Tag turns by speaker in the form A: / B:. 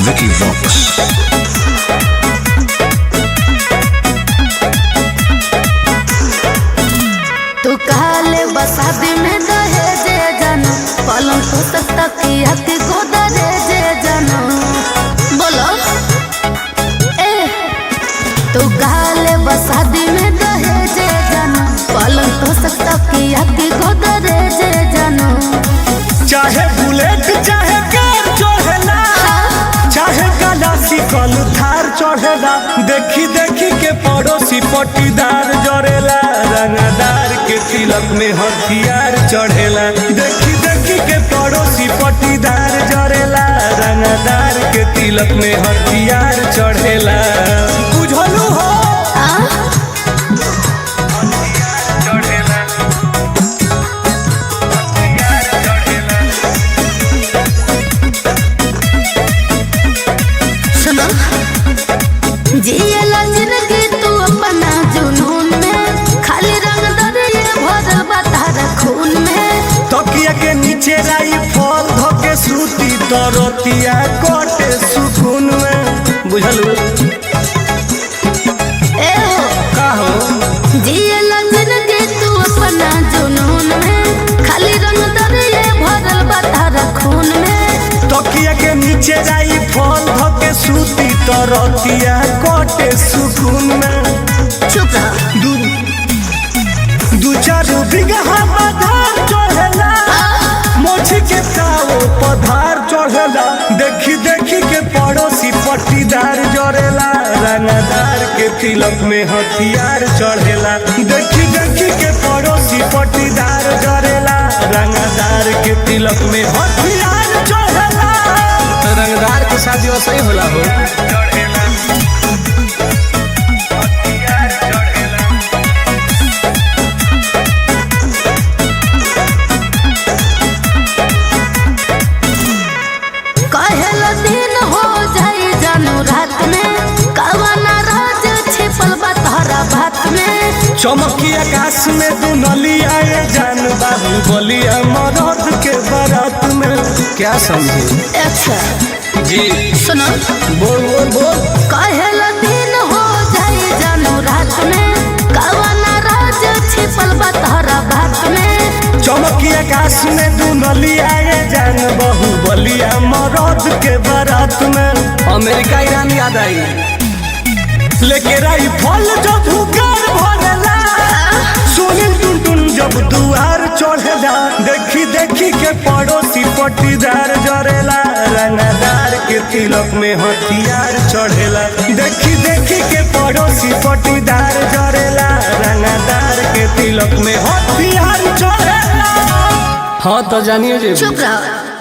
A: Vicky Vox.
B: तू काले बसादी में दहेजे जानो पलंग तो सस्ता किया के गोदरे जे जानो बोलो ए तू काले बसादी में दहेजे जानो पलंग तो सस्ता किया के गोदरे जे जानो
C: चाहे बुलेट चाहे कार चढ़ेला चाहे गलासी कल थार चढ़ेला देखी देखी के पड़ोसी पटीदार जरेला रंगदार के तिलक में हथियार चढ़ेला देखी देखी के पड़ोसी पटीदार जरेला रंगदार के तिलक में हथियार चढ़ेला बुझलू हो
B: सुनो जियला जिंदगी तू अपना जुनून में खाली रंग दरिए भरल बातार खून में
C: तकिया के नीचे लाई फल धके सूती तरतिया कटे सुकून में बुझलू
B: ए हो
C: का हो
B: जियला जिंदगी तू अपना जुनून में खाली रंग दरिए भरल बातार खून में
C: तकिया के नीचे लाई फल धके सूती तरतिया कटे सुकून में
B: चुप रह
C: दू चार बिगहा पधार चढ़ेला मोची के ताओ पधार चढ़ेला देखी देखी के पड़ोसी पट्टीदार जरेला रंगदार के तिलक में हथियार चढ़ेला देखी देखी के पड़ोसी पट्टीदार जरेला रंगदार के तिलक में हथियार चढ़ेला रंगदार के शादी वैसे ही होला हो
B: कहेला दिन हो जाए जानू रात में कवना राज छिपल बा तोहरा भात में
C: चमकी आकाश में तू नली आए जान बाबू बलिया मरद के बारात में क्या समझे
B: अच्छा
C: जी
B: सुनो
C: बोल बोल बोल
B: कहेला दिन हो जाए जानू रात में कवना राज छिपल बा तोहरा भात में
C: चमकी आकाश में तू नली आए जान बहु बलिया मरद के बारात में अमेरिका ईरान याद आई लेके राई फल जो भूकार भरेला सुनील टुनटुन जब दुआर चढ़ेला देखी देखी के पड़ोसी पट्टीदार जरेला रंगदार के तिलक में हथियार चढ़ेला देखी देखी के पड़ोसी पट्टीदार जरेला रंगदार के तिलक में हथियार चढ़ेला हाँ तो जानिए
B: चुप रहो।